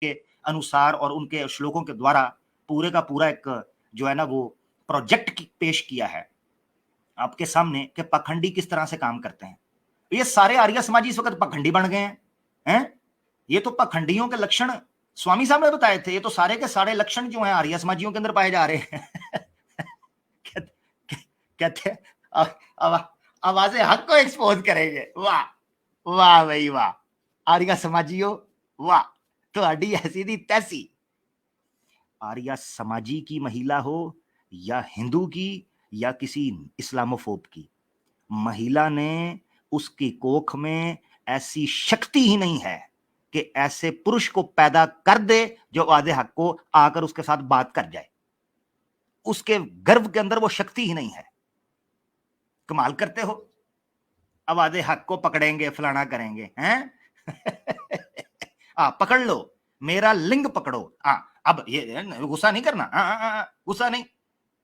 के अनुसार और उनके श्लोकों के द्वारा पूरे का पूरा एक जो है ना वो प्रोजेक्ट पेश किया है आपके सामने कि पखंडी किस तरह से काम करते हैं। ये सारे आर्य समाजी इस वक्त पखंडी बन गए हैं। ये तो पखंडियों के लक्षण स्वामी साहब ने बताए थे। ये तो सारे के सारे लक्षण जो हैं आर्य समाजियों के अंदर पाए जा रहे हैं। कहते आवाजें हक को एक्सपोज करेंगे। वाह वाह भाई वाह, आर्य समाजियों वाह, तो अड़ी ऐसी थी तैसी। आर्य समाजी की महिला हो या हिंदू की या किसी इस्लामोफोब की, महिला ने उसकी कोख में ऐसी शक्ति ही नहीं है कि ऐसे पुरुष को पैदा कर दे जो आधे हक को आकर उसके साथ बात कर जाए। उसके गर्भ के अंदर वो शक्ति ही नहीं है। कमाल करते हो। अब आधे हक को पकड़ेंगे, फलाना करेंगे हैं। पकड़ लो, मेरा लिंग पकड़ो। अब ये गुस्सा नहीं करना, गुस्सा नहीं,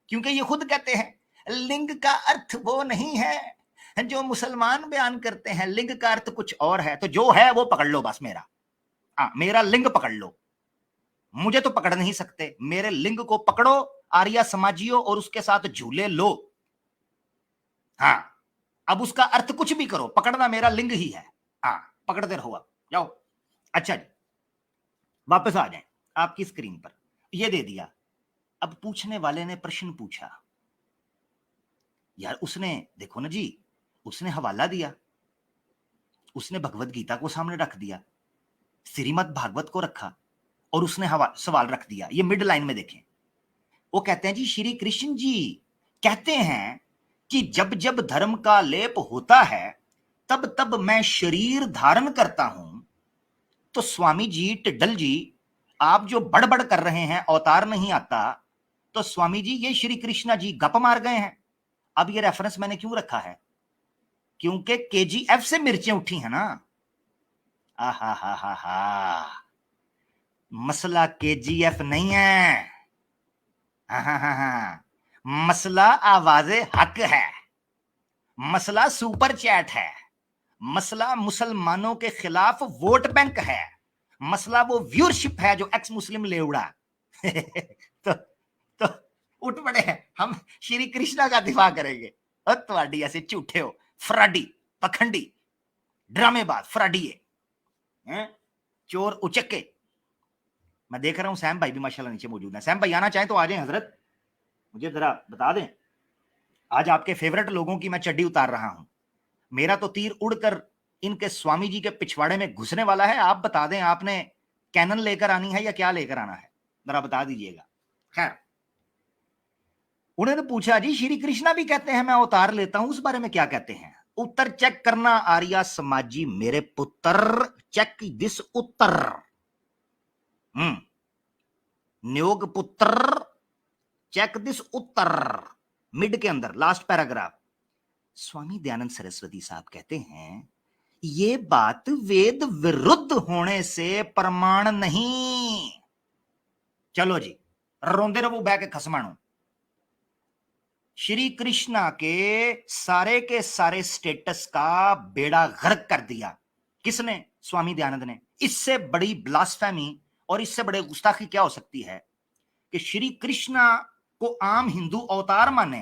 क्योंकि ये खुद कहते हैं लिंग का अर्थ वो नहीं है जो मुसलमान बयान करते हैं, लिंग का अर्थ कुछ और है। तो जो है वो पकड़ लो बस, मेरा लिंग पकड़ लो। मुझे तो पकड़ नहीं सकते, मेरे लिंग को पकड़ो आर्य समाजियों और उसके साथ झूले लो। अब उसका अर्थ कुछ भी करो, पकड़ना मेरा लिंग ही है। पकड़ते रहो। अब जाओ। अच्छा जी, वापस आ जाएं आपकी स्क्रीन पर। ये दे दिया। अब पूछने वाले ने प्रश्न पूछा, यार उसने देखो ना जी, उसने हवाला दिया, उसने भगवत गीता को सामने रख दिया, श्रीमद् भागवत को रखा और उसने सवाल रख दिया। ये मिड लाइन में देखें, वो कहते हैं जी श्री कृष्ण जी कहते हैं कि जब जब धर्म का लेप होता है तब तब मैं शरीर धारण करता हूं। तो स्वामी जी टिड्डल जी, आप जो बड़बड़ कर रहे हैं अवतार नहीं आता, तो स्वामी जी ये श्री कृष्णा जी गप मार गए हैं। अब ये रेफरेंस मैंने क्यों रखा है? क्योंकि केजीएफ से मिर्चें उठी हैं ना। मसला केजीएफ नहीं है। मसला आवाजे हक है, मसला सुपर चैट है, मसला मुसलमानों के खिलाफ वोट बैंक है, मसला वो व्यूअरशिप है जो एक्स मुस्लिम ले उड़ा। तो उठ पड़े हैं हम श्री कृष्णा का दिफा करेंगे। तुम्हारी ऐसे झूठे हो, फ्राडी, पखंडी, ड्रामेबाज, फ्राडी है, चोर उचक्के। मैं देख रहा हूं सैम भाई भी माशाल्लाह नीचे मौजूद है। सैम भाई आना चाहे तो आ जाए हजरत, मुझे जरा बता दें। आज आपके फेवरेट लोगों की मैं चड्डी उतार रहा हूं। मेरा तो तीर उड़कर इनके स्वामी जी के पिछवाड़े में घुसने वाला है। आप बता दें, आपने कैनन लेकर आनी है या क्या लेकर आना है, जरा बता दीजिएगा। खैर, उन्होंने पूछा जी श्री कृष्णा भी कहते हैं मैं अवतार लेता हूं, उस बारे में क्या कहते हैं? उत्तर चेक करना आर्या समाजी मेरे पुत्र, चेक दिस उत्तर। न्योग पुत्र, चेक दिस उत्तर। मिड के अंदर लास्ट पैराग्राफ, स्वामी दयानंद सरस्वती साहब कहते हैं ये बात वेद विरुद्ध होने से प्रमाण नहीं। चलो जी, रोंदे रहो बह के खसमाणो। श्री कृष्णा के सारे स्टेटस का बेड़ा गर्क कर दिया। किसने? स्वामी दयानंद ने। इससे बड़ी ब्लास्फेमी और इससे बड़े गुस्ताखी क्या हो सकती है कि श्री कृष्णा को आम हिंदू अवतार माने,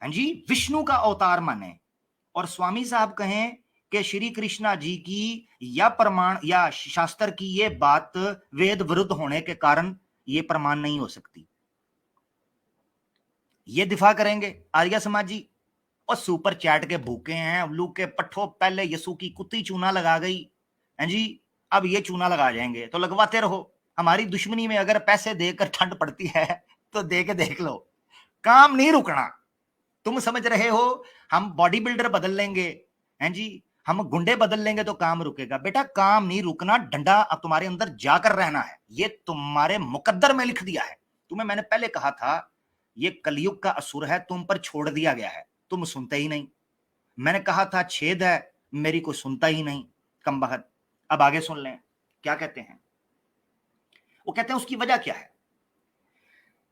हाँ जी, विष्णु का अवतार माने, और स्वामी साहब कहें कि श्री कृष्णा जी की या प्रमाण या शास्त्र की ये बात वेद विरुद्ध होने के कारण ये प्रमाण नहीं हो सकती। ये दिफा करेंगे आर्य समाजी। और सुपर चैट के भूखे हैं उल्लू के पट्ठों, पहले यसु की कुत्ती चूना लगा गई है जी, अब ये चूना लगा जाएंगे, तो लगवाते रहो। हमारी दुश्मनी में अगर पैसे देकर ठंड पड़ती है तो दे के देख लो, काम नहीं रुकना। तुम समझ रहे हो हम बॉडी बिल्डर बदल लेंगे, हैं जी, हम गुंडे बदल लेंगे तो काम रुकेगा? बेटा काम नहीं रुकना, डंडा अब तुम्हारे अंदर जाकर रहना है। ये तुम्हारे मुकद्दर में लिख दिया है। तुम्हें मैंने पहले कहा था ये कलयुग का असुर है, तुम पर छोड़ दिया गया है, तुम सुनते ही नहीं। मैंने कहा था छेद है, मेरी को सुनता ही नहीं, कमबख्त। अब आगे सुन लें क्या कहते हैं। वो कहते हैं उसकी वजह क्या है।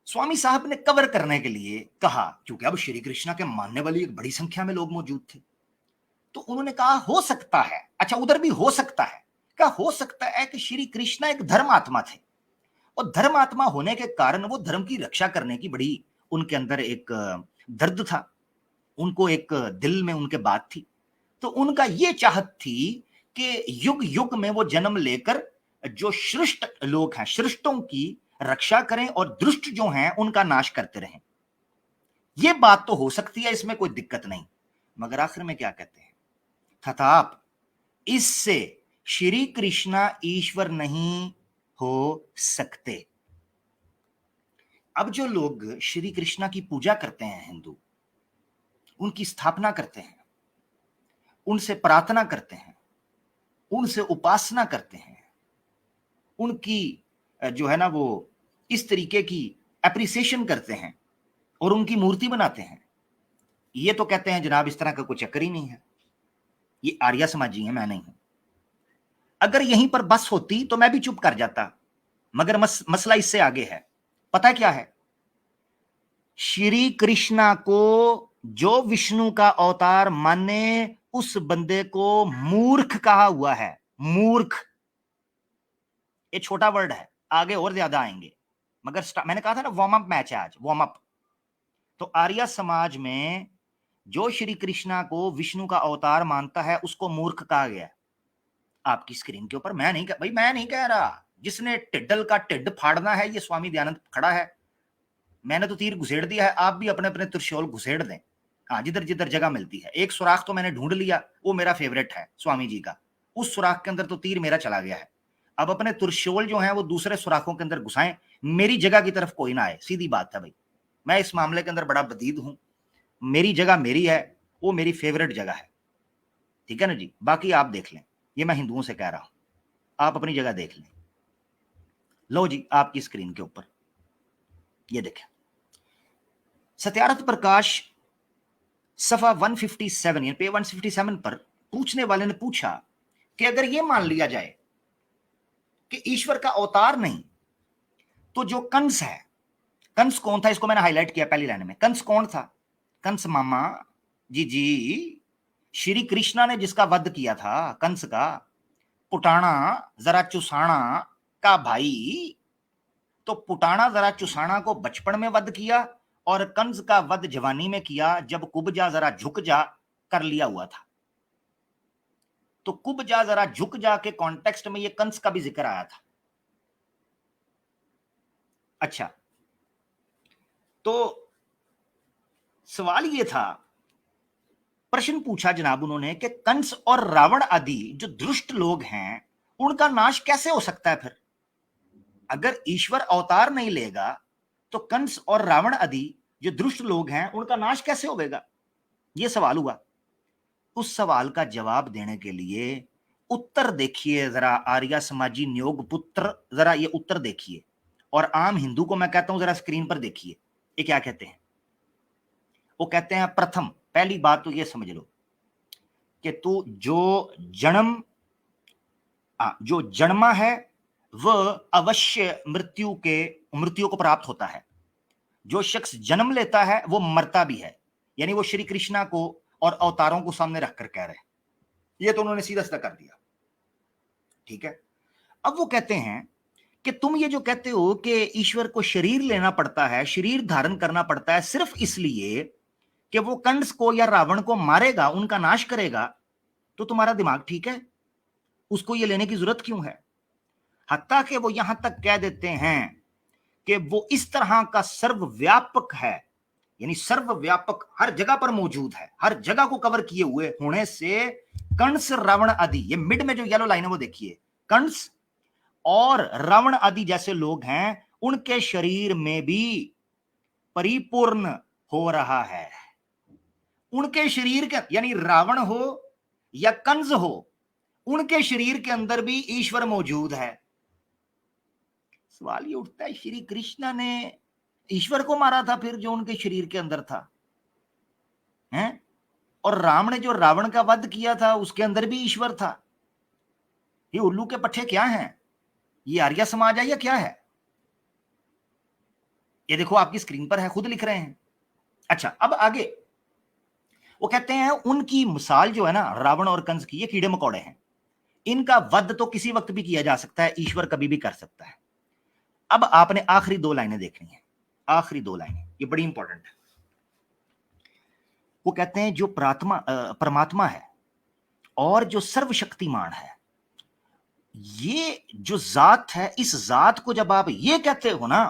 स्वामी साहब ने कवर करने के लिए कहा, क्योंकि अब श्री कृष्णा के मानने वाली एक बड़ी संख्या में लोग मौजूद थे, तो उन्होंने कहा हो सकता है, अच्छा उधर भी हो सकता है क्या हो सकता है कि श्री कृष्ण एक धर्मात्मा थे और धर्मात्मा होने के कारण वो धर्म की रक्षा करने की बड़ी उनके अंदर एक दर्द था, उनको एक दिल में उनके बात थी। तो उनका ये चाहत थी कि युग युग में वो जन्म लेकर जो श्रेष्ठ लोग हैं, श्रेष्ठों की रक्षा करें और दुष्ट जो हैं उनका नाश करते रहें। ये बात तो हो सकती है, इसमें कोई दिक्कत नहीं। मगर आखिर में क्या कहते हैं, तथाप इससे श्री कृष्णा ईश्वर नहीं हो सकते। अब जो लोग श्री कृष्णा की पूजा करते हैं, हिंदू, उनकी स्थापना करते हैं, उनसे प्रार्थना करते हैं, उनसे उपासना करते हैं, उनकी जो है ना वो इस तरीके की एप्रिसिएशन करते हैं और उनकी मूर्ति बनाते हैं, ये तो कहते हैं जनाब इस तरह का कोई चक्कर ही नहीं है, ये आर्य समाजी है, मैं नहीं हूं। अगर यहीं पर बस होती तो मैं भी चुप कर जाता, मगर मसला इससे आगे है। पता क्या है, श्री कृष्णा को जो विष्णु का अवतार माने उस बंदे को मूर्ख कहा हुआ है। मूर्ख ये छोटा वर्ड है, आगे और ज्यादा आएंगे, मगर मैंने कहा था ना वार्म अप मैच है आज, वार्म अप। तो आर्य समाज में जो श्री कृष्णा को विष्णु का अवतार मानता है उसको मूर्ख कहा गया। आपकी स्क्रीन के ऊपर मैं नहीं भाई, मैं नहीं कह रहा, जिसने टिड्डल का टिड्ड फाड़ना है ये स्वामी दयानंद खड़ा है। मैंने तो तीर घुसेड़ दिया है, आप भी अपने अपने त्रिशूल घुसेड़ दें। हाँ, जिधर जिधर जगह मिलती है। एक सुराख तो मैंने ढूंढ लिया, वो मेरा फेवरेट है स्वामी जी का, उस सुराख के अंदर तो तीर मेरा चला गया है। अब अपने त्रिशूल जो है वो दूसरे सुराखों के अंदर घुसाएं, मेरी जगह की तरफ कोई ना आए, सीधी बात है भाई। मैं इस मामले के अंदर बड़ा बदीद हूं, मेरी जगह मेरी है, वो मेरी फेवरेट जगह है, ठीक है ना जी। बाकी आप देख लें, ये मैं हिंदुओं से कह रहा हूं, आप अपनी जगह देख लें। लो जी, आपकी स्क्रीन के ऊपर ये देखें, सत्यार्थ प्रकाश सफा 157 या पे 157 पर पूछने वाले ने पूछा कि अगर यह मान लिया जाए कि ईश्वर का अवतार नहीं, तो जो कंस है, कंस कौन था, इसको मैंने हाईलाइट किया पहली लाइन में। कंस कौन था? कंस मामा जी श्री कृष्णा ने जिसका वध किया था, कंस का पुटाना जरा चुसाना का भाई। तो पुटाना जरा चुसाना को बचपन में वध किया और कंस का वध जवानी में किया, जब कुबजा जरा झुक जा कर लिया हुआ था। तो कुबजा जरा झुक जा के कॉन्टेक्स्ट में ये कंस का भी जिक्र आया था। अच्छा, तो सवाल ये था, प्रश्न पूछा जनाब उन्होंने कि कंस और रावण आदि जो दुष्ट लोग हैं उनका नाश कैसे हो सकता है? फिर अगर ईश्वर अवतार नहीं लेगा तो कंस और रावण आदि जो दुष्ट लोग हैं उनका नाश कैसे होगा? यह सवाल हुआ। उस सवाल का जवाब देने के लिए उत्तर देखिए जरा, आर्य समाजी नियोग पुत्र, जरा ये उत्तर देखिए, और आम हिंदू को मैं कहता हूं जरा स्क्रीन पर देखिए ये क्या कहते हैं। वो कहते हैं, प्रथम पहली बात तो ये समझ लो कि तू जो जन्मा है वह अवश्य मृत्यु को प्राप्त होता है। जो शख्स जन्म लेता है वो मरता भी है। यानी वो श्री कृष्णा को और अवतारों को सामने रखकर कह रहे हैं, ये तो उन्होंने सीधा सीधा कर दिया, ठीक है। अब वो कहते हैं कि तुम ये जो कहते हो कि ईश्वर को शरीर लेना पड़ता है, शरीर धारण करना पड़ता है सिर्फ इसलिए कि वो कंस को या रावण को मारेगा, उनका नाश करेगा, तो तुम्हारा दिमाग ठीक है? उसको ये लेने की जरूरत क्यों है? हत्ता कि वो यहां तक कह देते हैं कि वो इस तरह का सर्वव्यापक है, यानी सर्वव्यापक हर जगह पर मौजूद है, हर जगह को कवर किए हुए होने से कंस रावण आदि, ये मिड में जो येलो लाइन है वो देखिए, कंस और रावण आदि जैसे लोग हैं उनके शरीर में भी परिपूर्ण हो रहा है। उनके शरीर के, यानी रावण हो या कंस हो, उनके शरीर के अंदर भी ईश्वर मौजूद है। सवाल ये उठता है, श्री कृष्ण ने ईश्वर को मारा था फिर जो उनके शरीर के अंदर था, हैं? और राम ने जो रावण का वध किया था उसके अंदर भी ईश्वर था। ये उल्लू के पट्टे क्या हैं? ये आर्य समाज है या क्या है? ये देखो आपकी स्क्रीन पर है, खुद लिख रहे हैं। अच्छा, अब आगे वो कहते हैं उनकी मिसाल जो है ना रावण और कंस की, ये कीड़े मकोड़े हैं। इनका वध तो किसी वक्त भी किया जा सकता है, ईश्वर कभी भी कर सकता है। अब आपने आखिरी 2 लाइनें देखनी है, आखिरी 2 लाइनें, ये बड़ी इंपॉर्टेंट है। वो कहते हैं जो परमात्मा है और जो सर्वशक्तिमान है, ये जो जात है, इस जात को जब आप ये कहते हो ना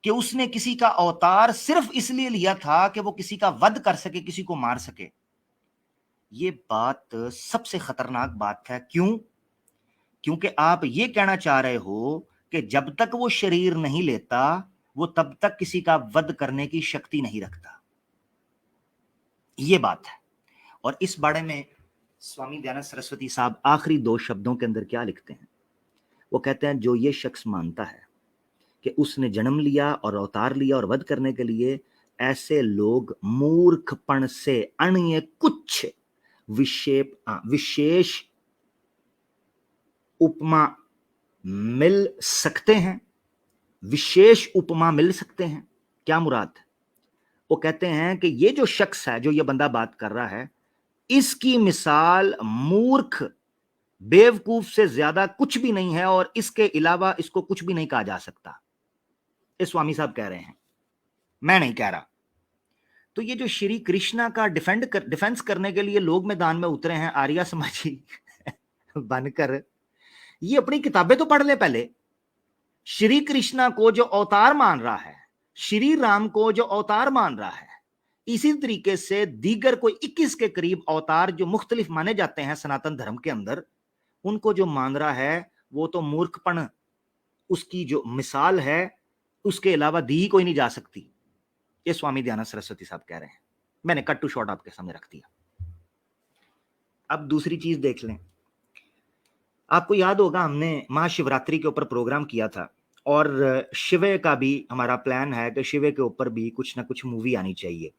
कि उसने किसी का अवतार सिर्फ इसलिए लिया था कि वो किसी का वध कर सके, किसी को मार सके, ये बात सबसे खतरनाक बात है। क्यों? क्योंकि आप ये कहना चाह रहे हो कि जब तक वो शरीर नहीं लेता, वो तब तक किसी का वध करने की शक्ति नहीं रखता। ये बात है। और इस बारे में स्वामी दयानंद सरस्वती साहब आखिरी 2 शब्दों के अंदर क्या लिखते हैं? वो कहते हैं जो ये शख्स मानता है कि उसने जन्म लिया और अवतार लिया और वध करने के लिए, ऐसे लोग मूर्खपन से अन्य कुछ विशेष उपमा मिल सकते हैं, विशेष उपमा मिल सकते हैं। क्या मुराद? वो कहते हैं कि ये जो शख्स है, जो ये बंदा बात कर रहा है, इसकी मिसाल मूर्ख बेवकूफ से ज्यादा कुछ भी नहीं है और इसके अलावा इसको कुछ भी नहीं कहा जा सकता। ये स्वामी साहब कह रहे हैं, मैं नहीं कह रहा। तो ये जो श्री कृष्णा का डिफेंस करने के लिए लोग मैदान में उतरे हैं, आर्य समाजी बनकर, ये अपनी किताबें तो पढ़ ले पहले। श्री कृष्णा को जो अवतार मान रहा है, श्री राम को जो अवतार मान रहा है, इसी तरीके से दीगर कोई 21 के करीब अवतार जो मुख्तलिफ माने जाते हैं सनातन धर्म के अंदर, उनको जो मान रहा है वो तो मूर्खपन, उसकी जो मिसाल है उसके अलावा दी कोई नहीं जा सकती। ये स्वामी दयानंद सरस्वती साहब कह रहे हैं। मैंने कट टू शॉर्ट आपके सामने रख दिया। अब दूसरी चीज देख लें। आपको याद होगा हमने महाशिवरात्रि के ऊपर प्रोग्राम किया था और शिव का भी हमारा प्लान है कि शिव के ऊपर भी कुछ ना कुछ मूवी आनी चाहिए।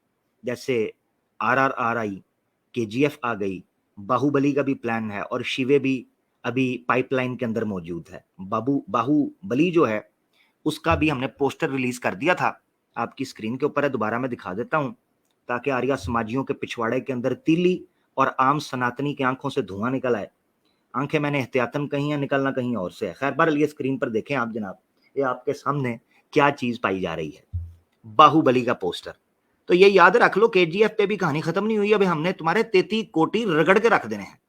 जैसे RRR आई, KGF आ गई, बाहुबली का भी प्लान है और शिवे भी अभी पाइपलाइन के अंदर मौजूद है। बाहुबली जो है उसका भी हमने पोस्टर रिलीज कर दिया था, आपकी स्क्रीन के ऊपर है, दोबारा मैं दिखा देता हूं ताकि आर्या समाजियों के पिछवाड़े के अंदर तीली और आम सनातनी की आंखों से धुआं निकल आए। आंखें मैंने एहतियातन कहीं है, निकलना कहीं और से है। खैर बहरहाल ये स्क्रीन पर देखें आप जनाब, ये आपके सामने क्या चीज पाई जा रही है, बाहुबली का पोस्टर। तो ये याद रख लो, KGF पे भी कहानी खत्म नहीं हुई। अभी हमने तुम्हारे 33 कोटी रगड़ के रख देने हैं।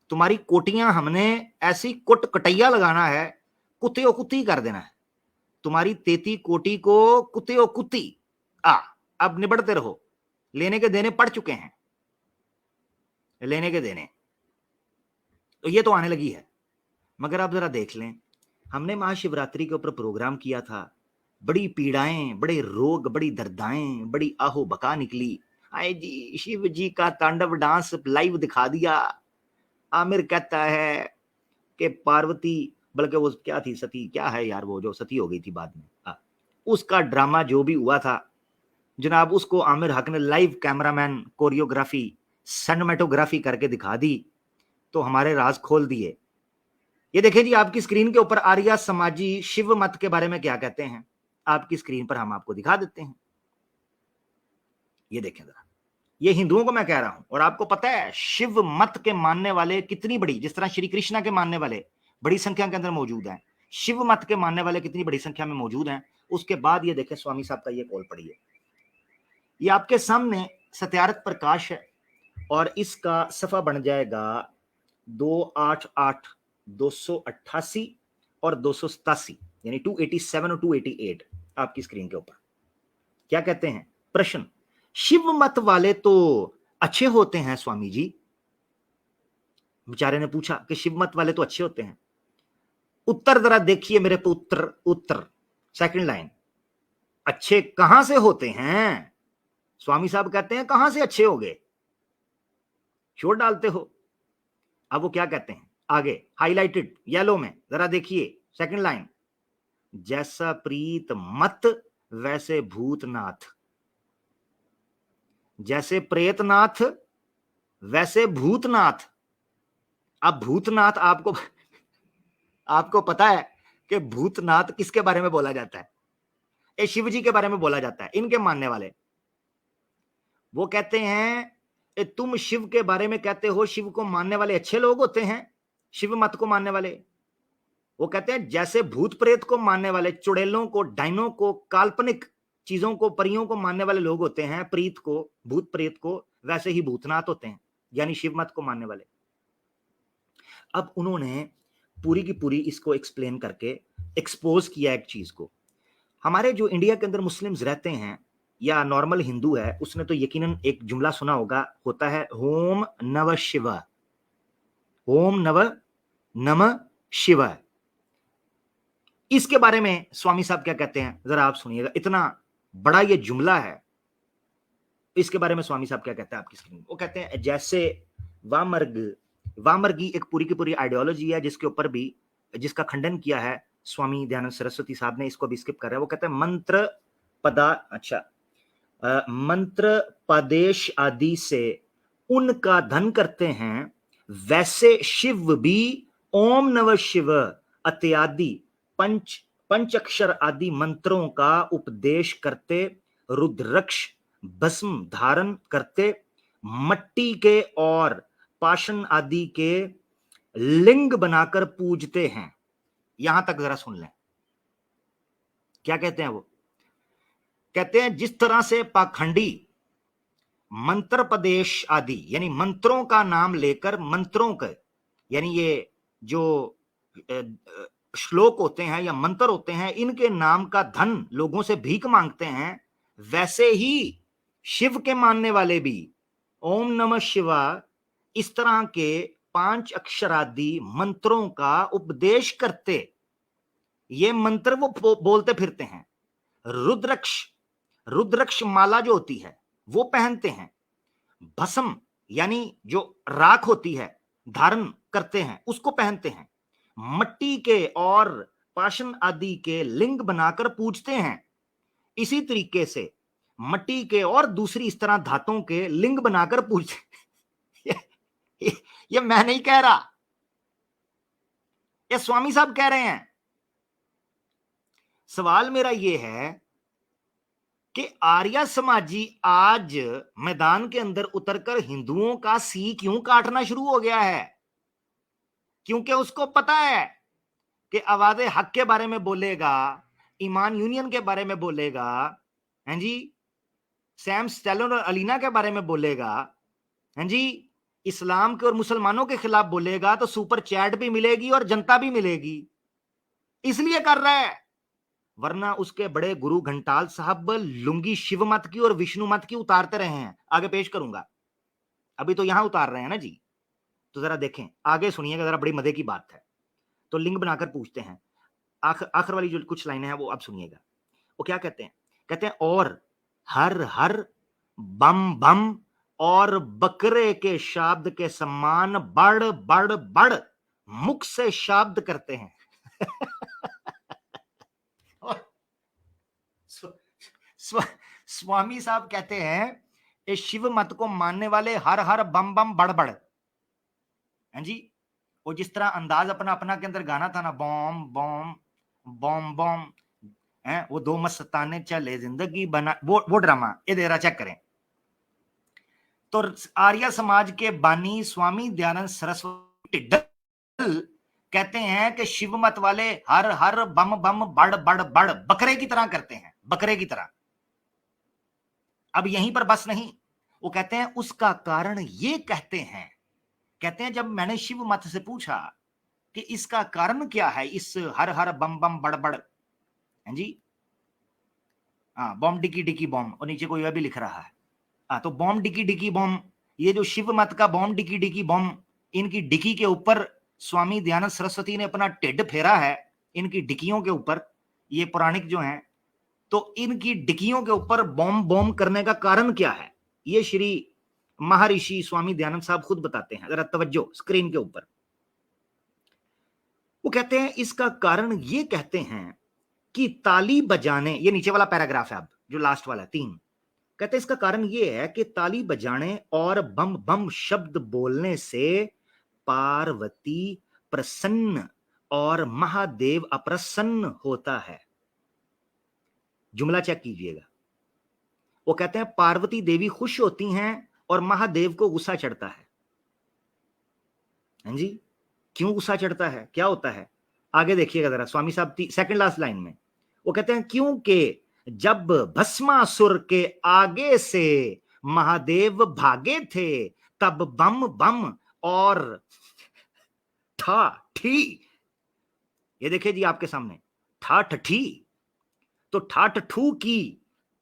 तुम्हारी कोटियां हमने ऐसी कटैया लगाना है, कुत्ते कुत्ती कर देना है। तुम्हारी 33 कोटी को कुत्ते कुत्ती। अब निबड़ते रहो, लेने के देने पड़ चुके हैं, लेने के देने। तो ये तो आने लगी है। मगर आप जरा देख लें, हमने महाशिवरात्रि के ऊपर प्रोग्राम किया था, बड़ी पीड़ाएं, बड़े रोग, बड़ी दर्दाएं, बड़ी आहो बका निकली। आए जी, शिव जी का तांडव डांस लाइव दिखा दिया। आमिर कहता है कि पार्वती, बल्कि वो क्या थी, सती, क्या है यार, वो जो सती हो गई थी बाद में, उसका ड्रामा जो भी हुआ था जनाब, उसको आमिर हक ने लाइव कैमरामैन कोरियोग्राफी सिनेमेटोग्राफी करके दिखा दी, तो हमारे राज खोल दिए। ये देखिए जी, आपकी स्क्रीन के ऊपर आर्या समाजी शिव मत के बारे में क्या कहते हैं, आपकी स्क्रीन पर हम आपको दिखा देते हैं। ये देखें जरा, ये हिंदुओं को मैं कह रहा हूं। और आपको पता है शिव मत के मानने वाले कितनी बड़ी, जिस तरह श्री कृष्णा के मानने वाले बड़ी संख्या के अंदर मौजूद हैं, शिव मत के मानने वाले कितनी बड़ी संख्या में मौजूद हैं। उसके बाद ये देखें स्वामी साहब का ये कॉल पढ़िए, ये आपके सामने सत्यारथ प्रकाश है और इसका सफा बन जाएगा 288, 288 और 287, यानी 287 और 288 आपकी स्क्रीन के ऊपर। क्या कहते हैं? प्रश्न, शिव मत वाले तो अच्छे होते हैं स्वामी जी। बेचारे ने पूछा कि शिव मत वाले तो अच्छे होते हैं। उत्तर जरा देखिए मेरे पुत्र, उत्तर सेकंड लाइन, अच्छे कहां से होते हैं? स्वामी साहब कहते हैं कहां से अच्छे हो गए, शोर डालते हो। अब वो क्या कहते हैं आगे, हाईलाइटेड येलो में, जरा देखिए सेकंड लाइन, जैसा प्रीत मत वैसे भूतनाथ, जैसे प्रेतनाथ वैसे भूतनाथ। अब भूतनाथ आपको पता है कि भूतनाथ किसके बारे में बोला जाता है? ये शिव जी के बारे में बोला जाता है। इनके मानने वाले वो कहते हैं तुम शिव के बारे में कहते हो शिव को मानने वाले अच्छे लोग होते हैं, शिव मत को मानने वाले, वो कहते हैं जैसे भूत प्रेत को मानने वाले, चुड़ैलों को, डाइनों को, काल्पनिक चीजों को, परियों को मानने वाले लोग होते हैं, प्रीत को, भूत प्रेत को, वैसे ही भूतनाथ होते हैं, यानी शिव मत को मानने वाले। अब उन्होंने पूरी की पूरी इसको एक्सप्लेन करके एक्सपोज किया एक चीज को। हमारे जो इंडिया के अंदर मुस्लिम्स रहते हैं या नॉर्मल हिंदू है, उसने तो यकीनन एक जुमला सुना होगा, होता है ओम नमः शिवाय, ओम नमः शिवाय। इसके बारे में स्वामी साहब क्या कहते हैं जरा आप सुनिएगा, इतना बड़ा ये जुमला है। इसके बारे में स्वामी साहब क्या कहते हैं आपकी स्क्रीन। वो कहते हैं जैसे वामर्गी एक पूरी की पूरी आइडियोलॉजी है जिसके ऊपर भी, जिसका खंडन किया है स्वामी दयानंद सरस्वती साहब ने, इसको भी स्किप कर रहे हैं। वो कहते हैं मंत्र पदेश आदि से उनका धन करते हैं, वैसे शिव भी ओम नमः शिव इत्यादि पंचाक्षर आदि मंत्रों का उपदेश करते, रुद्राक्ष भस्म धारण करते, मट्टी के और पाषाण आदि के लिंग बनाकर पूजते हैं। यहां तक जरा सुन लें, क्या कहते हैं वो। कहते हैं जिस तरह से पाखंडी मंत्र पदेश आदि यानी मंत्रों का नाम लेकर, मंत्रों के यानी ये जो श्लोक होते हैं या मंत्र होते हैं, इनके नाम का धन लोगों से भीख मांगते हैं, वैसे ही शिव के मानने वाले भी ओम नमः शिवाय इस तरह के 5 अक्षरादि मंत्रों का उपदेश करते, ये मंत्र वो बोलते फिरते हैं। रुद्राक्ष माला जो होती है वो पहनते हैं, भस्म यानी जो राख होती है धारण करते हैं उसको पहनते हैं, मट्टी के और पाषाण आदि के लिंग बनाकर पूजते हैं। इसी तरीके से मट्टी के और दूसरी इस तरह धातुओं के लिंग बनाकर पूजते ये मैं नहीं कह रहा, ये स्वामी साहब कह रहे हैं। सवाल मेरा ये है कि आर्य समाजी आज मैदान के अंदर उतरकर हिंदुओं का सी क्यों काटना शुरू हो गया है? क्योंकि उसको पता है कि आवाज़े हक के बारे में बोलेगा, ईमान यूनियन के बारे में बोलेगा, हैं जी, सैम स्टेलन और अलीना के बारे में बोलेगा, हैं जी, इस्लाम के और मुसलमानों के खिलाफ बोलेगा तो सुपर चैट भी मिलेगी और जनता भी मिलेगी, इसलिए कर रहा है। वरना उसके बड़े गुरु घंटाल साहब लुंगी शिव मत की और विष्णु मत की उतारते रहे हैं, आगे पेश करूंगा, अभी तो यहां उतार रहे हैं ना जी। तो जरा देखें, आगे सुनिएगा, जरा बड़ी मजे की बात है। तो लिंग बनाकर पूछते हैं, आखिर वाली जो कुछ लाइनें हैं वो आप सुनिएगा। वो क्या कहते हैं? कहते हैं और हर हर बम बम और बकरे के शब्द के समान बड़ बड़ बड़ मुख से शब्द करते हैं। स्वामी साहब कहते हैं इस शिव मत को मानने वाले हर हर बम बम बड़ बड़, हैं जी, वो जिस तरह अंदाज अपना अपना के अंदर गाना था ना, बॉम बॉम बॉम बॉम है, वो दो मस्ताने चले जिंदगी बना, वो ड्रामा ये जरा चेक करें। तो आर्य समाज के बानी स्वामी दयानंद सरस्वती कहते हैं कि शिव मत वाले हर हर बम बम बड़ बड़ बड़ बकरे की तरह करते हैं, बकरे की तरह। अब यहीं पर बस नहीं, वो कहते हैं उसका कारण ये कहते हैं जब मैंने शिव मत से पूछा कि इसका कारण क्या है इस हर हर बम बम बड़ बड़, हैं जी, हाँ, बॉम डिकी डिकी बॉम, और नीचे कोई भी लिख रहा है, हाँ, तो बॉम डिकी डिकी बॉम, ये जो शिव मत का बॉम डिकी डिकी बॉम, इनकी डिकी के ऊपर स्वामी दयानंद सरस्वती ने अपना टिड्ड फेरा है, इनकी डिकियों के ऊपर, ये पौराणिक जो हैं, तो इनकी डिकियों के ऊपर बॉम्ब बॉम्ब करने का कारण क्या है, ये श्री महर्षि स्वामी दयानंद साहब खुद बताते हैं। जरा तवज्जो स्क्रीन के ऊपर, वो कहते हैं इसका कारण ये कहते हैं कि ताली बजाने, ये नीचे वाला पैराग्राफ है अब जो लास्ट वाला 3, कहते हैं इसका कारण ये है कि ताली बजाने और बम बम शब्द बोलने से पार्वती प्रसन्न और महादेव अप्रसन्न होता है। जुमला चेक कीजिएगा, वो कहते हैं पार्वती देवी खुश होती हैं और महादेव को गुस्सा चढ़ता है, हैं जी। क्यों गुस्सा चढ़ता है, क्या होता है? आगे देखिएगा जरा, स्वामी साहब सेकंड लास्ट लाइन में वो कहते हैं, क्योंकि जब भस्मासुर के आगे से महादेव भागे थे, तब बम बम और ठा ठी, ये देखिए जी आपके सामने, ठा ठठी, तो ठाठ ठू की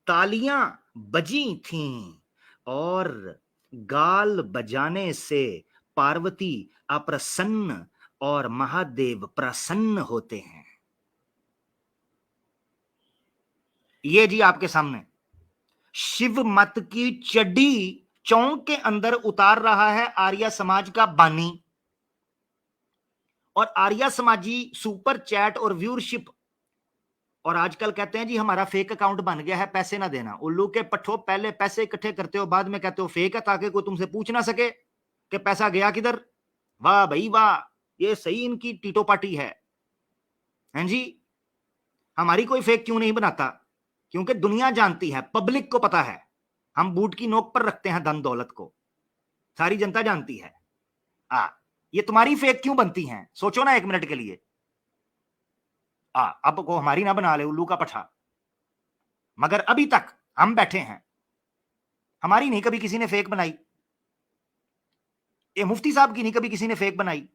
तालियां बजी थीं और गाल बजाने से पार्वती अप्रसन्न और महादेव प्रसन्न होते हैं। ये जी आपके सामने शिव मत की चड्डी चौंक के अंदर उतार रहा है आर्या समाज का बानी, और आर्या समाजी सुपर चैट और व्यूअरशिप, और आजकल कहते हैं जी हमारा फेक अकाउंट बन गया है, पैसे ना देना। उल्लू के पट्ठो, पहले पैसे इकट्ठे करते हो, बाद में कहते हो फेक है, ताकि कोई तुमसे पूछ ना सके कि पैसा गया किधर। वाह भाई वाह, ये सही इनकी टीटो पार्टी है। हैं जी, हमारी कोई फेक क्यों नहीं बनाता? क्योंकि दुनिया जानती है, पब्लिक को पता है, हम बूट की नोक पर रखते हैं धन दौलत को, सारी जनता जानती है। ये तुम्हारी फेक क्यों बनती हैं? सोचो ना एक मिनट के लिए। अब को हमारी ना बना ले उल्लू का पठा, मगर अभी तक हम बैठे हैं, हमारी नहीं कभी किसी ने फेक बनाई। ये मुफ्ती साहब की नहीं कभी किसी ने फेक बनाई,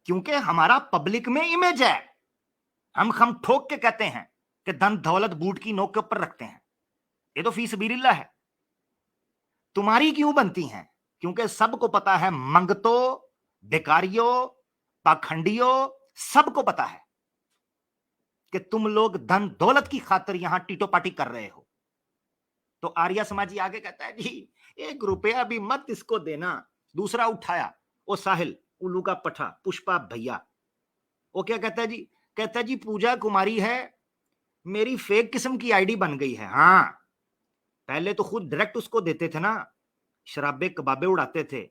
क्योंकि हमारा पब्लिक में इमेज है। हम ठोक के कहते हैं कि धन दौलत बूट की नोक के ऊपर रखते हैं, ये तो फी सबीलिल्लाह है। तुम्हारी क्यों बनती हैं? क्योंकि सबको पता है, मंगतो, बेकारियों, पाखंडियों, सबको पता है कि तुम लोग धन दौलत की खातिर यहां टीटो पार्टी कर रहे हो। तो आर्या समाजी आगे कहता है जी 1 रुपया भी मत इसको देना। दूसरा उठाया वो साहिल उल्लू का पठा, पुष्पा भैया, वो क्या कहता है जी? कहता है जी पूजा कुमारी है, मेरी फेक किस्म की आईडी बन गई है। हाँ, पहले तो खुद डायरेक्ट उसको देते थे ना, शराबे कबाबे उड़ाते थे,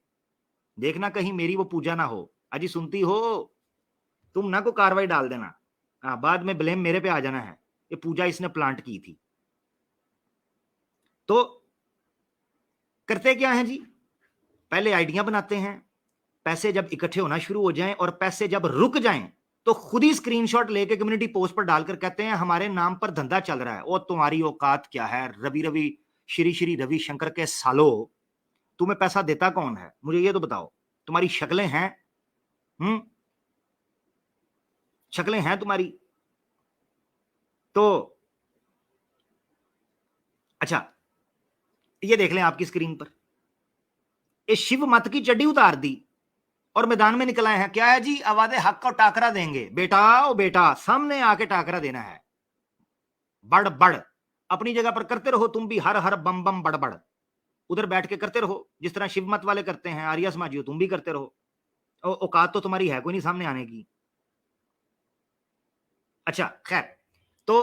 देखना कहीं मेरी वो पूजा ना हो। अजी सुनती हो, तुम ना को कार्रवाई डाल देना। बाद में ब्लेम मेरे पे आ जाना है, ये पूजा इसने प्लांट की थी। तो करते क्या है जी? पहले आइडिया बनाते हैं, पैसे जब इकट्ठे होना शुरू हो जाएं और पैसे जब रुक जाएं तो खुद ही स्क्रीनशॉट लेके कम्युनिटी पोस्ट पर डालकर कहते हैं हमारे नाम पर धंधा चल रहा है। और तुम्हारी औकात क्या है? रवि श्री श्री रविशंकर के सालो, तुम्हें पैसा देता कौन है? मुझे ये तो बताओ। तुम्हारी शक्लें हैं, शक्लें हैं तुम्हारी। तो अच्छा, ये देख लें आपकी स्क्रीन पर, ये शिव मत की चड्डी उतार दी और मैदान में निकल आए हैं। क्या है जी? आवाज़े हक को टाकरा देंगे। बेटा ओ बेटा, सामने आके टाकरा देना है। बड़ बड़ अपनी जगह पर करते रहो, तुम भी हर हर बम बम बड़ बड़ उधर बैठ के करते रहो, जिस तरह शिव मत वाले करते हैं। आर्या समाजियो, तुम भी करते रहो, औकात तो तुम्हारी है कोई नहीं सामने आने की। अच्छा खैर, तो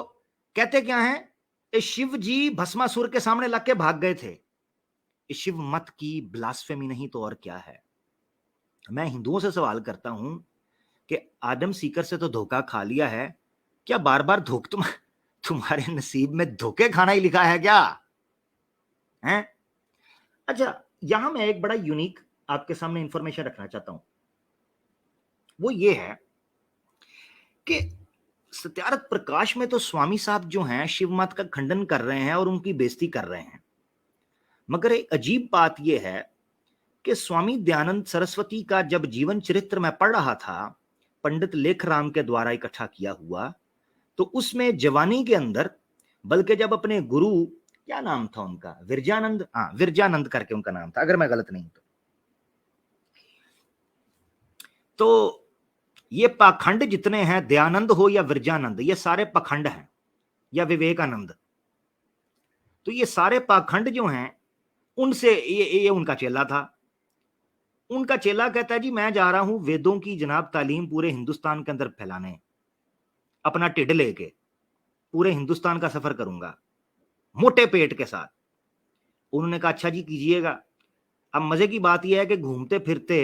कहते क्या है, शिव जी भस्मासुर के सामने लग के भाग गए थे। शिव मत की ब्लास्फेमी नहीं तो और क्या है। मैं हिंदुओं से सवाल करता हूं कि आदम सीकर से तो धोखा खा लिया है, क्या बार बार तुम्हारे नसीब में धोखे खाना ही लिखा है क्या है? अच्छा, यहां मैं एक बड़ा यूनिक आपके सामने इंफॉर्मेशन रखना चाहता हूं, वो ये है कि सत्यार्थ प्रकाश में तो स्वामी साहब जो हैं शिव मत का खंडन कर रहे हैं और उनकी बेइज्जती कर रहे हैं, मगर एक अजीब बात यह है कि स्वामी दयानंद सरस्वती का जब जीवन चरित्र मैं पढ़ रहा था, पंडित लेखराम के द्वारा इकट्ठा किया हुआ, तो उसमें जवानी के अंदर, बल्कि जब अपने गुरु, क्या नाम था उनका, विरजानंद, विरजानंद करके उनका नाम था अगर मैं गलत नहीं तो ये पाखंड जितने हैं, दयानंद हो या विरजानंद, ये सारे पाखंड हैं, या विवेकानंद, तो ये सारे पाखंड जो हैं उनसे ये उनका चेला था। उनका चेला कहता है जी मैं जा रहा हूं वेदों की जनाब तालीम पूरे हिंदुस्तान के अंदर फैलाने, अपना टिड लेके पूरे हिंदुस्तान का सफर करूंगा मोटे पेट के साथ। उन्होंने कहा अच्छा जी कीजिएगा। अब मजे की बात यह है कि घूमते फिरते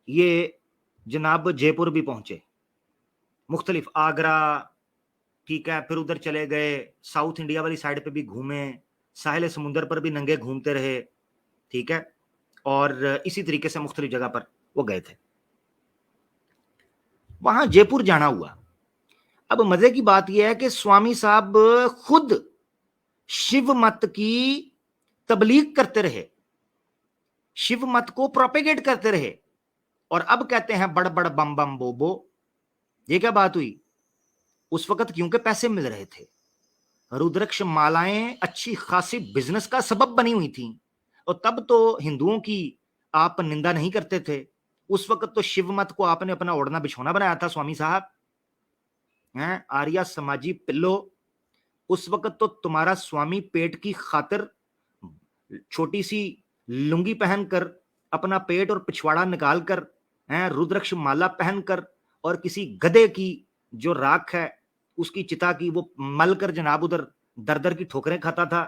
ये जनाब जयपुर भी पहुंचे, मुख्तलिफ, आगरा, ठीक है, फिर उधर चले गए, साउथ इंडिया वाली साइड पे भी घूमे, साहिल समुंदर पर भी नंगे घूमते रहे, ठीक है, और इसी तरीके से मुख्तलिफ जगह पर वो गए थे, वहां जयपुर जाना हुआ। अब मजे की बात यह है कि स्वामी साहब खुद शिव मत की तबलीग करते रहे, शिव मत को प्रोपेगेट करते रहे, और अब कहते हैं बड़ बड़ बम बम बोबो। ये क्या बात हुई? उस वक्त क्योंकि पैसे मिल रहे थे, रुद्राक्ष मालाएं अच्छी खासी बिजनेस का सबब बनी हुई थी, और तब तो हिंदुओं की आप निंदा नहीं करते थे। उस वक्त तो शिव मत को आपने अपना ओढ़ना बिछोना बनाया था स्वामी साहब हैं, आर्या समाजी पिल्लो। उस वक्त तो तुम्हारा स्वामी पेट की खातिर छोटी सी लुंगी पहनकर, अपना पेट और पिछवाड़ा निकालकर, हैं, रुद्राक्ष माला पहनकर, और किसी गधे की जो राख है उसकी चिता की वो मलकर जनाब उधर दर दर की ठोकरें खाता था।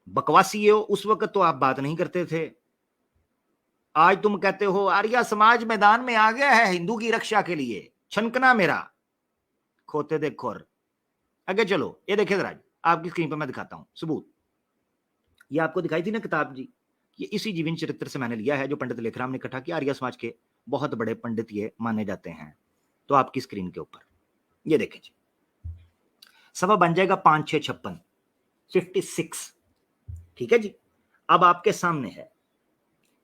बकवासी हो, उस वक्त तो आप बात नहीं करते थे। आज तुम कहते हो आर्या समाज मैदान में आ गया है हिंदू की रक्षा के लिए, छनकना मेरा खोते दे खोर। आगे चलो, ये देखिए जरा, आपकी स्क्रीन पर मैं दिखाता हूं सबूत। ये आपको दिखाई थी ना किताब जी, ये इसी जीवन चरित्र से मैंने लिया है जो पंडित लेखराम ने इकट्ठा किया। आर्य समाज के बहुत बड़े पंडित ये माने जाते हैं। तो आपकी स्क्रीन के ऊपर ये देखें जी, सवा बन जाएगा 5 6 56 56, ठीक है जी। अब आपके सामने है,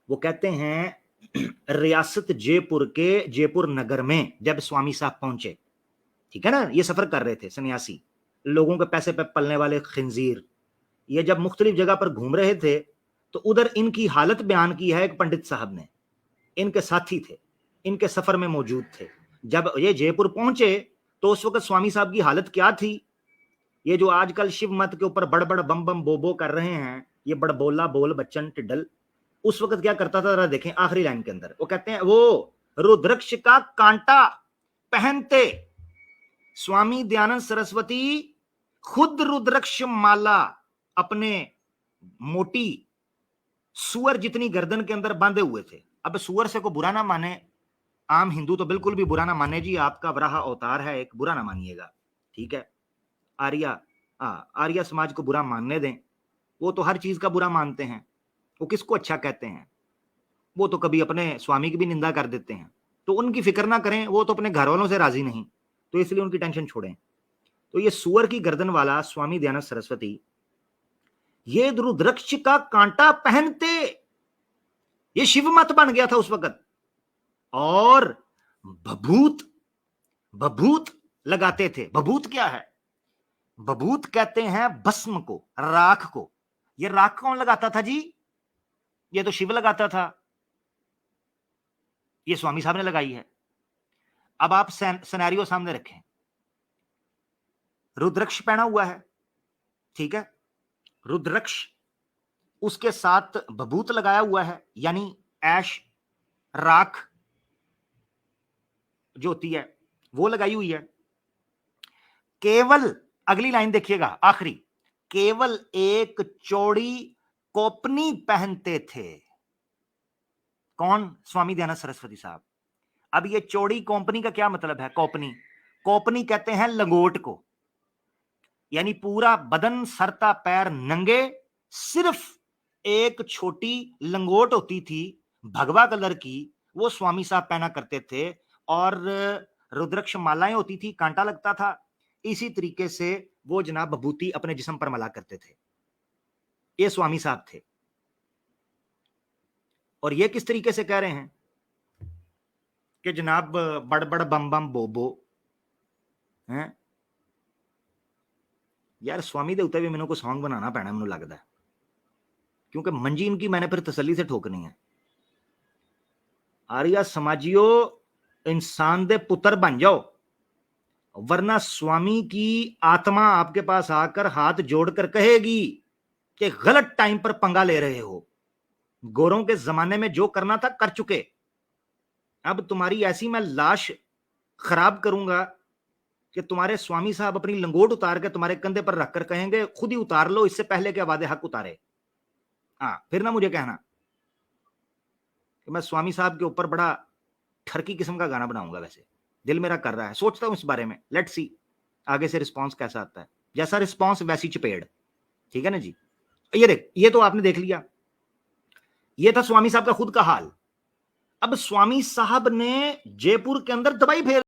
वो कहते हैं रियासत जयपुर के जयपुर नगर में जब स्वामी साहब पहुंचे, ठीक है ना, ये सफर कर रहे थे सन्यासी, लोगों के पैसे पे पलने वाले खिंजीर, ये जब मुख्तलिफ जगह पर घूम रहे थे तो उधर इनकी हालत बयान की है एक पंडित साहब ने। इनके साथी थे, इनके सफर में मौजूद थे। जब ये जयपुर पहुंचे तो उस वक्त स्वामी साहब की हालत क्या थी? ये जो आजकल शिव मत के ऊपर बड़ बड़ बम बम बोबो कर रहे हैं, ये बड़बोला बोल बच्चन टिड्डल, उस वक्त क्या करता था जरा देखें आखिरी लाइन के अंदर। वो कहते हैं वो रुद्राक्ष का कांटा पहनते स्वामी दयानंद सरस्वती खुद रुद्राक्ष माला अपने मोटी सुअर जितनी गर्दन के अंदर बांधे हुए थे। अब सुअर से को बुरा ना माने, आम हिंदू तो बिल्कुल भी बुरा ना माने जी, आपका वराह अवतार है एक, बुरा ना मानिएगा, ठीक है। आर्या समाज को बुरा मानने दें, वो तो हर चीज का बुरा मानते हैं, वो किसको अच्छा कहते हैं, वो तो कभी अपने स्वामी की भी निंदा कर देते हैं। तो उनकी फिक्र ना करें, वो तो अपने घर वालों से राजी नहीं, तो इसलिए उनकी टेंशन छोड़ें। तो ये सुअर की गर्दन वाला स्वामी दयानंद सरस्वती ये रुद्राक्ष का कांटा पहनते, ये शिव मत बन गया था उस वक्त, और भभूत भभूत लगाते थे। भभूत क्या है? भभूत कहते हैं भस्म को, राख को। ये राख कौन लगाता था जी? ये तो शिव लगाता था, ये स्वामी साहब ने लगाई है। अब आप सिनेरियो सामने रखें, रुद्राक्ष पहना हुआ है, ठीक है, रुद्राक्ष उसके साथ भभूत लगाया हुआ है, यानी ऐश राख जो होती है वो लगाई हुई है। केवल अगली लाइन देखिएगा आखिरी, केवल एक चौड़ी कोपनी पहनते थे। कौन? स्वामी दयानंद सरस्वती साहब। अब ये चौड़ी कोपनी का क्या मतलब है? कोपनी, कोपनी कहते हैं लंगोट को, यानी पूरा बदन सरता पैर नंगे, सिर्फ एक छोटी लंगोट होती थी भगवा कलर की, वो स्वामी साहब पहना करते थे, और रुद्राक्ष मालाएं होती थी, कांटा लगता था। इसी तरीके से वो जनाब भभूति अपने जिस्म पर मला करते थे। ये स्वामी साहब थे। और ये किस तरीके से कह रहे हैं कि जनाब बड़ बड़ बम बम बोबो हैं? यार स्वामी दे उत्ते भी मैंने को सॉन्ग बनाना पैना, मैंने लगता है, क्योंकि मंजी इनकी मैंने फिर तसल्ली से ठोकनी है। आर्या समाजियो, इंसान दे पुत्र बन जाओ, वरना स्वामी की आत्मा आपके पास आकर हाथ जोड़कर कहेगी कि गलत टाइम पर पंगा ले रहे हो, गोरों के जमाने में जो करना था कर चुके, अब तुम्हारी ऐसी मैं लाश खराब करूंगा कि तुम्हारे स्वामी साहब अपनी लंगोट उतार के तुम्हारे कंधे पर रखकर कहेंगे खुद ही उतार लो, इससे पहले के वादे हक उतारे। हाँ, फिर ना मुझे कहना कि मैं स्वामी साहब के ऊपर बड़ा ठरकी किस्म का गाना बनाऊंगा। वैसे दिल मेरा कर रहा है, सोचता हूं इस बारे में, लेट्स सी आगे से रिस्पांस कैसा आता है। जैसा रिस्पांस वैसी चपेड़, ठीक है ना जी। ये देख, ये तो आपने देख लिया, ये था स्वामी साहब का खुद का हाल। अब स्वामी साहब ने जयपुर के अंदर दवाई फेर